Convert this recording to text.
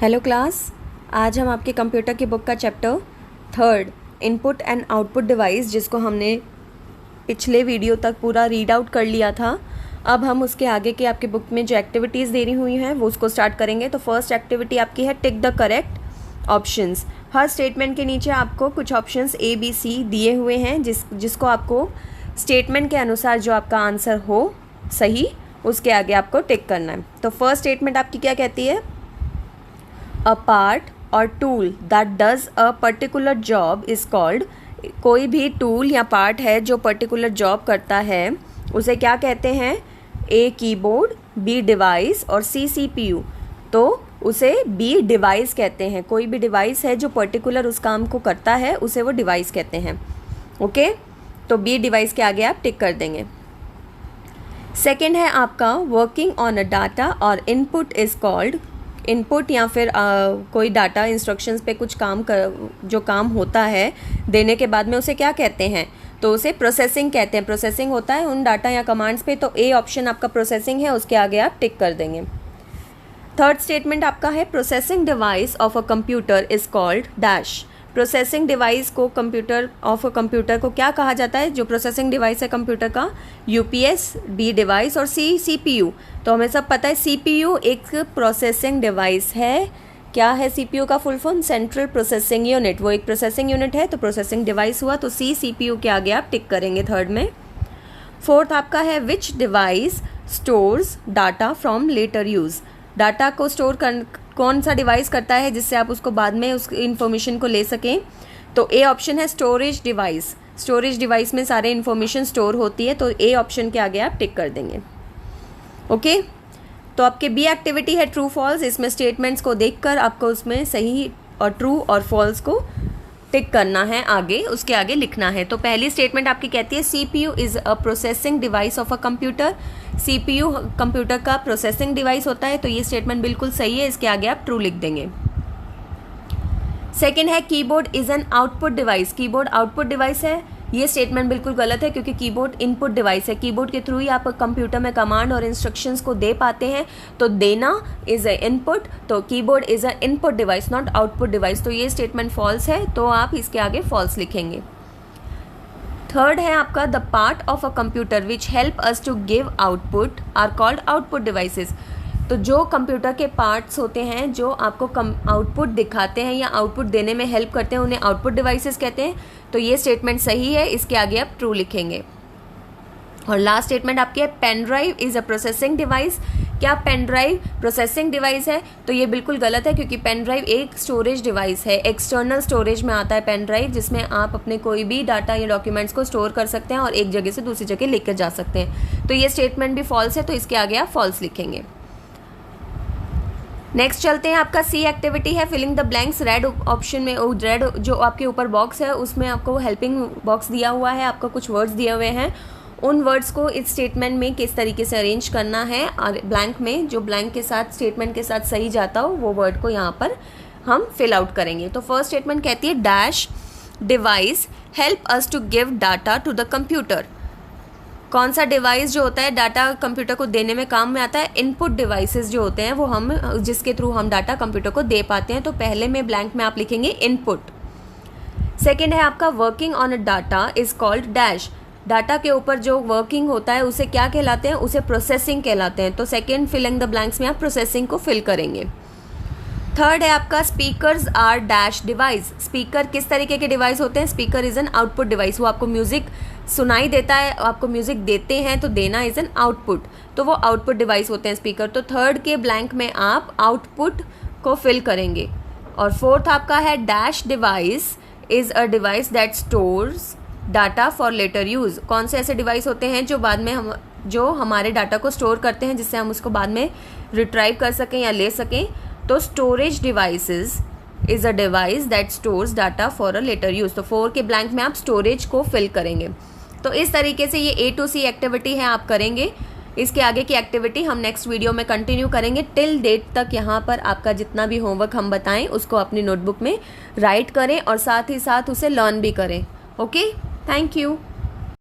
Hello class, आज हम आपके कंप्यूटर की बुक का chapter 3 input and output device, जिसको हमने पिछले वीडियो तक पूरा रीड आउट कर लिया था, अब हम उसके आगे के आपके बुक में जो एक्टिविटीज़ दे रही हुई हैं वो उसको स्टार्ट करेंगे। तो फर्स्ट एक्टिविटी आपकी है tick the correct options. Her statement के नीचे आपको कुछ ऑप्शंस A, B, C दिए हुए हैं जिसको आपको स्टेटमेंट के अनुसार जो आपका आंसर हो सही उसके आगे आपको टिक करना है। तो फर्स्ट स्टेटमेंट आपकी क्या कहती है? अ पार्ट और tool that does a particular job is called. कोई भी टूल या पार्ट है जो पर्टिकुलर जॉब करता है उसे क्या कहते हैं? A कीबोर्ड, B डिवाइस और C CPU। तो उसे B डिवाइस कहते हैं। कोई भी डिवाइस है जो पर्टिकुलर उस काम को करता है उसे वो डिवाइस कहते हैं। ओके, तो B डिवाइस के आगे आप टिक कर देंगे। सेकेंड है आपका वर्किंग ऑन अ डाटा और इनपुट इज़ कॉल्ड। इनपुट या फिर कोई डाटा इंस्ट्रक्शंस पे कुछ जो काम होता है देने के बाद में उसे क्या कहते हैं? तो उसे प्रोसेसिंग कहते हैं। प्रोसेसिंग होता है उन डाटा या कमांड्स पे। तो A ऑप्शन आपका प्रोसेसिंग है, उसके आगे आप टिक कर देंगे। थर्ड स्टेटमेंट आपका है processing device of a computer is called dash. Processing device को कंप्यूटर को क्या कहा जाता है? जो प्रोसेसिंग डिवाइस है कंप्यूटर का, UPS, B डिवाइस और C CPU। तो हमें सब पता है CPU एक प्रोसेसिंग डिवाइस है। क्या है CPU का full form? Central processing unit. वो एक प्रोसेसिंग यूनिट है, तो प्रोसेसिंग डिवाइस हुआ। तो C CPU के आगे आप टिक करेंगे थर्ड में। फोर्थ आपका है which device stores data from later use. Data को स्टोर कौन सा डिवाइस करता है जिससे आप उसको बाद में उस इन्फॉर्मेशन को ले सकें? तो A ऑप्शन है स्टोरेज डिवाइस। स्टोरेज डिवाइस में सारे इन्फॉर्मेशन स्टोर होती है, तो A ऑप्शन के आगे आप टिक कर देंगे। ओके, तो आपके B एक्टिविटी है ट्रू फॉल्स। इसमें स्टेटमेंट्स को देखकर आपको उसमें सही और ट्रू और फॉल्स को टिक करना है, आगे उसके आगे लिखना है। तो पहली स्टेटमेंट आपकी कहती है CPU is a processing device of a computer. CPU computer का प्रोसेसिंग डिवाइस होता है, तो ये स्टेटमेंट बिल्कुल सही है, इसके आगे आप ट्रू लिख देंगे। सेकेंड है keyboard is an output device. Keyboard output device है, ये स्टेटमेंट बिल्कुल गलत है क्योंकि कीबोर्ड इनपुट डिवाइस है। कीबोर्ड के थ्रू ही आप कंप्यूटर में कमांड और इंस्ट्रक्शंस को दे पाते हैं, तो देना इज़ अ इनपुट। तो keyboard is a input device not output device. तो ये स्टेटमेंट फॉल्स है, तो आप इसके आगे फॉल्स लिखेंगे। थर्ड है आपका the part of a computer which help us to give output are called output devices. तो जो कंप्यूटर के पार्ट्स होते हैं जो आपको आउटपुट दिखाते हैं या आउटपुट देने में हेल्प करते हैं उन्हें आउटपुट डिवाइसेस कहते हैं। तो ये स्टेटमेंट सही है, इसके आगे आप ट्रू लिखेंगे। और लास्ट स्टेटमेंट आपकी है pen drive is a processing device. क्या पेन ड्राइव प्रोसेसिंग डिवाइस है? तो ये बिल्कुल गलत है क्योंकि पेन ड्राइव एक स्टोरेज डिवाइस है। एक्सटर्नल स्टोरेज में आता है पेन ड्राइव, जिसमें आप अपने कोई भी डाटा या डॉक्यूमेंट्स को स्टोर कर सकते हैं और एक जगह से दूसरी जगह लेकर जा सकते हैं। तो ये स्टेटमेंट भी फॉल्स है, तो इसके आगे आप फॉल्स लिखेंगे। नेक्स्ट चलते हैं, आपका C एक्टिविटी है filling the blanks. Red option में रेड जो आपके ऊपर बॉक्स है उसमें आपको हेल्पिंग बॉक्स दिया हुआ है, आपको कुछ वर्ड्स दिए हुए हैं। उन वर्ड्स को इस स्टेटमेंट में किस तरीके से अरेंज करना है और ब्लैंक में जो ब्लैंक के साथ स्टेटमेंट के साथ सही जाता हो वो वर्ड को यहाँ पर हम फिल आउट करेंगे। तो फर्स्ट स्टेटमेंट कहती है dash device help us to give data to the computer. कौन सा डिवाइस जो होता है डाटा कंप्यूटर को देने में काम में आता है? इनपुट डिवाइसेस जो होते हैं वो हम जिसके थ्रू हम डाटा कंप्यूटर को दे पाते हैं। तो पहले में ब्लैंक में आप लिखेंगे इनपुट। सेकेंड है आपका working on a data is called dash. Data के ऊपर जो वर्किंग होता है उसे क्या कहलाते हैं? उसे प्रोसेसिंग कहलाते हैं। तो सेकेंड फिलिंग द ब्लैंक्स में आप प्रोसेसिंग को फिल करेंगे। थर्ड है आपका speakers are dash device. Speaker किस तरीके के डिवाइस होते हैं? Speaker is an output device. वो आपको म्यूज़िक सुनाई देता है, आपको म्यूज़िक देते हैं, तो देना इज़ एन आउटपुट, तो वो आउटपुट डिवाइस होते हैं स्पीकर। तो थर्ड के ब्लैंक में आप आउटपुट को फिल करेंगे। और फोर्थ आपका है dash device is a device that stores data for later use. कौन से ऐसे डिवाइस होते हैं जो बाद में जो हमारे डाटा को स्टोर करते हैं जिससे हम उसको बाद में रिट्राइव कर सकें या ले सकें? तो storage devices is a device that stores data for a later use. तो 4 के ब्लैंक में आप स्टोरेज को फिल करेंगे। तो इस तरीके से ये A to C एक्टिविटी है, आप करेंगे। इसके आगे की एक्टिविटी हम नेक्स्ट वीडियो में कंटिन्यू करेंगे। टिल डेट तक यहाँ पर आपका जितना भी होमवर्क हम बताएं उसको अपनी नोटबुक में राइट करें और साथ ही साथ उसे लर्न भी करें। Okay, thank you.